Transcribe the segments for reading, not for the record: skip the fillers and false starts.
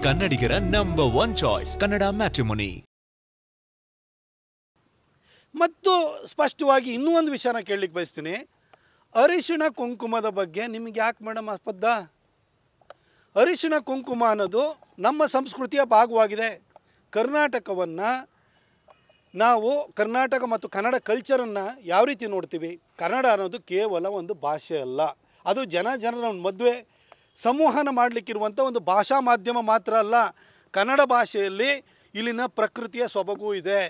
ಕನ್ನಡಿಗರ number 1 choice Kannada matrimony. ಮತ್ತು ಸ್ಪಷ್ಟವಾಗಿ ಇನ್ನೂ ಒಂದು ವಿಷಯನ ಕೇಳಲಿಕ್ಕೆ ಬಯಸ್ತೀನಿ. ಅರಿಶಿಣ ಕುಂಕುಮದ ಬಗ್ಗೆ ನಿಮಗೆ ಯಾಕೆ ಮೇಡಮ್ ಅಪದ್ಧ? ಅರಿಶಿಣ ಕುಂಕುಮ ಅನ್ನೋದು ನಮ್ಮ ಸಂಸ್ಕೃತಿಯ ಭಾಗವಾಗಿದೆ. ಕರ್ನಾಟಕವನ್ನು ನಾವು ಕರ್ನಾಟಕ ಮತ್ತು ಕನ್ನಡ ಕಲ್ಚರನ್ನು ಯಾವ ರೀತಿ ನೋಡ್ತೀವಿ? ಕನ್ನಡ ಅನ್ನೋದು ಕೇವಲ ಒಂದು ಭಾಷೆ ಅಲ್ಲ, ಅದು ಜನರ ಮದುವೆ ಸಂವಹನ ಮಾಡಲಿಕ್ಕಿರುವಂಥ ಒಂದು ಭಾಷಾ ಮಾಧ್ಯಮ ಮಾತ್ರ ಅಲ್ಲ. ಕನ್ನಡ ಭಾಷೆಯಲ್ಲಿ ಇಲ್ಲಿನ ಪ್ರಕೃತಿಯ ಸೊಬಗು ಇದೆ,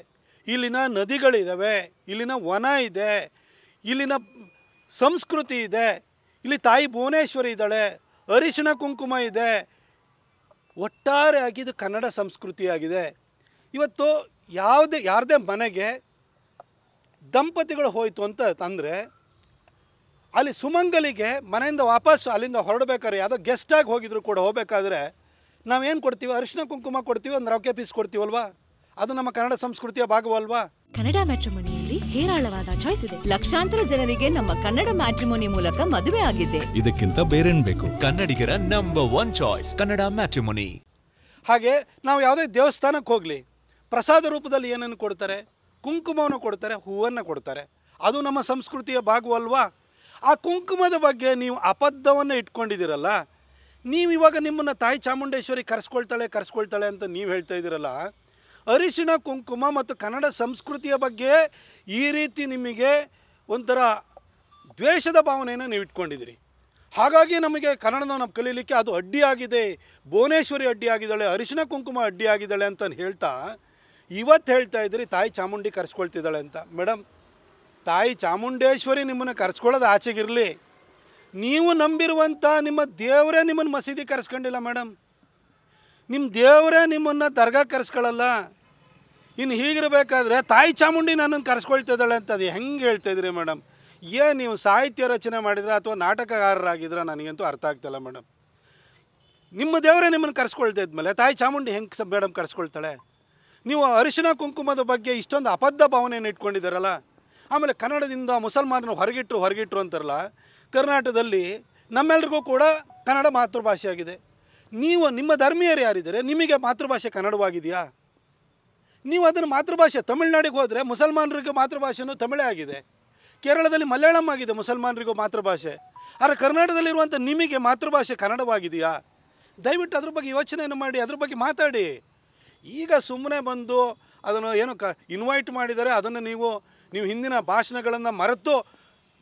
ಇಲ್ಲಿನ ನದಿಗಳಿದ್ದಾವೆ, ಇಲ್ಲಿನ ವನ ಇದೆ, ಇಲ್ಲಿನ ಸಂಸ್ಕೃತಿ ಇದೆ, ಇಲ್ಲಿ ತಾಯಿ ಭುವನೇಶ್ವರಿ ಇದ್ದಾಳೆ, ಅರಿಶಿಣ ಕುಂಕುಮ ಇದೆ. ಒಟ್ಟಾರೆಯಾಗಿ ಇದು ಕನ್ನಡ ಸಂಸ್ಕೃತಿಯಾಗಿದೆ. ಇವತ್ತು ಯಾರದೇ ಮನೆಗೆ ದಂಪತಿಗಳು ಹೋಯಿತು ಅಂದರೆ ಅಲ್ಲಿ ಸುಮಂಗಲಿಗೆ ಮನೆಯಿಂದ ವಾಪಸ್ ಅಲ್ಲಿಂದ ಹೊರಡಬೇಕಾದ್ರೆ ಯಾವುದೋ ಗೆಸ್ಟಾಗಿ ಹೋಗಿದ್ರು ಕೂಡ ಹೋಗಬೇಕಾದ್ರೆ ನಾವೇನು ಕೊಡ್ತೀವಿ? ಅರಿಶಿಣ ಕುಂಕುಮ ಕೊಡ್ತೀವಿ, ಒಂದು ರೊಕ್ಕೆ ಪೀಸ್ ಕೊಡ್ತೀವಲ್ವಾ? ಅದು ನಮ್ಮ ಕನ್ನಡ ಸಂಸ್ಕೃತಿಯ ಭಾಗವಲ್ವಾ? ಕನ್ನಡ ಮ್ಯಾಟ್ರಿಮೋನಿಯಲ್ಲಿ ಹೇರಾಳವಾದ ಚಾಯ್ಸ್ ಇದೆ. ಲಕ್ಷಾಂತರ ಜನರಿಗೆ ನಮ್ಮ ಕನ್ನಡ ಮ್ಯಾಟ್ರಿಮೋನಿ ಮೂಲಕ ಮದುವೆ ಆಗಿದೆ. ಇದಕ್ಕಿಂತ ಬೇರೇನ್ ಬೇಕು? ಕನ್ನಡಿಗರ ನಂಬರ್ 1 ಚಾಯ್ಸ್ ಕನ್ನಡ ಮ್ಯಾಟ್ರಿಮೋನಿ. ಹಾಗೆ ನಾವು ಯಾವುದೇ ದೇವಸ್ಥಾನಕ್ಕೆ ಹೋಗಲಿ, ಪ್ರಸಾದ ರೂಪದಲ್ಲಿ ಏನನ್ನು ಕೊಡ್ತಾರೆ? ಕುಂಕುಮವನ್ನು ಕೊಡ್ತಾರೆ, ಹೂವನ್ನು ಕೊಡ್ತಾರೆ. ಅದು ನಮ್ಮ ಸಂಸ್ಕೃತಿಯ ಭಾಗವಲ್ವಾ? ಆ ಕುಂಕುಮದ ಬಗ್ಗೆ ನೀವು ಅಬದ್ಧವನ್ನು ಇಟ್ಕೊಂಡಿದ್ದೀರಲ್ಲ. ನೀವು ಇವಾಗ ನಿಮ್ಮನ್ನು ತಾಯಿ ಚಾಮುಂಡೇಶ್ವರಿ ಕರೆಸ್ಕೊಳ್ತಾಳೆ ಅಂತ ನೀವು ಹೇಳ್ತಾ ಇದ್ದೀರಲ್ಲ. ಅರಿಶಿಣ ಕುಂಕುಮ ಮತ್ತು ಕನ್ನಡ ಸಂಸ್ಕೃತಿಯ ಬಗ್ಗೆ ಈ ರೀತಿ ನಿಮಗೆ ಒಂಥರ ದ್ವೇಷದ ಭಾವನೆಯನ್ನು ನೀವು ಇಟ್ಕೊಂಡಿದ್ದೀರಿ. ಹಾಗಾಗಿ ನಮಗೆ ಕನ್ನಡನ ನಾವು ಕಲೀಲಿಕ್ಕೆ ಅದು ಅಡ್ಡಿಯಾಗಿದೆ, ಭುವನೇಶ್ವರಿ ಅಡ್ಡಿಯಾಗಿದ್ದಾಳೆ, ಅರಿಶಿಣ ಕುಂಕುಮ ಅಡ್ಡಿಯಾಗಿದ್ದಾಳೆ ಅಂತ ಹೇಳ್ತಾ ಇವತ್ತು ಹೇಳ್ತಾ ಇದ್ದೀರಿ ತಾಯಿ ಚಾಮುಂಡಿ ಕರೆಸ್ಕೊಳ್ತಿದ್ದಾಳೆ ಅಂತ. ಮೇಡಮ್, ತಾಯಿ ಚಾಮುಂಡೇಶ್ವರಿ ನಿಮ್ಮನ್ನು ಕರೆಸ್ಕೊಳ್ಳೋದು ಆಚೆಗಿರಲಿ, ನೀವು ನಂಬಿರುವಂಥ ನಿಮ್ಮ ದೇವರೇ ನಿಮ್ಮನ್ನು ಮಸೀದಿ ಕರೆಸ್ಕೊಂಡಿಲ್ಲ ಮೇಡಮ್. ನಿಮ್ಮ ದೇವರೇ ನಿಮ್ಮನ್ನು ದರ್ಗಾ ಕರೆಸ್ಕೊಳ್ಳಲ್ಲ. ಇನ್ನು ಹೀಗಿರಬೇಕಾದ್ರೆ ತಾಯಿ ಚಾಮುಂಡಿ ನನ್ನನ್ನು ಕರೆಸ್ಕೊಳ್ತಿದ್ದಾಳೆ ಅಂತ ಅದು ಹೆಂಗೆ ಹೇಳ್ತಾಯಿದ್ರಿ ಮೇಡಮ್? ನೀವು ಸಾಹಿತ್ಯ ರಚನೆ ಮಾಡಿದ್ರೆ ಅಥವಾ ನಾಟಕಗಾರರಾಗಿದ್ರೆ ನನಗಂತೂ ಅರ್ಥ ಆಗ್ತಾಯಿಲ್ಲ ಮೇಡಮ್. ನಿಮ್ಮ ದೇವರೇ ನಿಮ್ಮನ್ನು ಕರೆಸ್ಕೊಳ್ತಾ ಇದ್ಮೇಲೆ ತಾಯಿ ಚಾಮುಂಡಿ ಹೆಂಗೆ ಮೇಡಮ್ ಕರೆಸ್ಕೊಳ್ತಾಳೆ? ನೀವು ಅರಿಶಿಣ ಕುಂಕುಮದ ಬಗ್ಗೆ ಇಷ್ಟೊಂದು ಅಬದ್ಧ ಭಾವನೆಯನ್ನು ಇಟ್ಕೊಂಡಿದ್ದಾರಲ್ಲ. ಆಮೇಲೆ ಕನ್ನಡದಿಂದ ಮುಸಲ್ಮಾನರು ಹೊರಗಿಟ್ರು ಅಂತಾರಲ್ಲ. ಕರ್ನಾಟಕದಲ್ಲಿ ನಮ್ಮೆಲ್ರಿಗೂ ಕೂಡ ಕನ್ನಡ ಮಾತೃಭಾಷೆಯಾಗಿದೆ. ನಿಮ್ಮ ಧರ್ಮೀಯರು ಯಾರಿದ್ದಾರೆ? ನಿಮಗೆ ಮಾತೃಭಾಷೆ ಕನ್ನಡವಾಗಿದೆಯಾ? ನೀವು ಅದನ್ನು ಮಾತೃಭಾಷೆ ತಮಿಳ್ನಾಡಿಗೆ ಹೋದರೆ ಮುಸಲ್ಮಾನರಿಗೆ ಮಾತೃಭಾಷೆನೂ ತಮಿಳೇ ಆಗಿದೆ. ಕೇರಳದಲ್ಲಿ ಮಲಯಾಳಂ ಆಗಿದೆ ಮುಸಲ್ಮಾನರಿಗೂ ಮಾತೃಭಾಷೆ. ಆದರೆ ಕರ್ನಾಟಕದಲ್ಲಿರುವಂಥ ನಿಮಗೆ ಮಾತೃಭಾಷೆ ಕನ್ನಡವಾಗಿದೆಯಾ? ದಯವಿಟ್ಟು ಅದ್ರ ಬಗ್ಗೆ ಯೋಚನೆಯನ್ನು ಮಾಡಿ, ಅದ್ರ ಬಗ್ಗೆ ಮಾತಾಡಿ. ಈಗ ಸುಮ್ಮನೆ ಬಂದು ಅದನ್ನು ಏನೋ ಇನ್ವೈಟ್ ಮಾಡಿದ್ದಾರೆ, ಅದನ್ನು ನೀವು ಹಿಂದಿನ ಭಾಷಣಗಳನ್ನು ಮರೆತು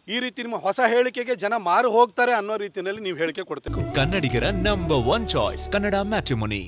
ಈ ರೀತಿ ನಿಮ್ಮ ಹೊಸ ಹೇಳಿಕೆಗೆ ಜನ ಮಾರು ಹೋಗ್ತಾರೆ ಅನ್ನೋ ರೀತಿಯಲ್ಲಿ ನೀವು ಹೇಳಿಕೆ ಕೊಡ್ತೀವಿ. ಕನ್ನಡಿಗರ ನಂಬರ್ 1 ಚಾಯ್ಸ್ ಕನ್ನಡ ಮ್ಯಾಟ್ರಿಮೋನಿ.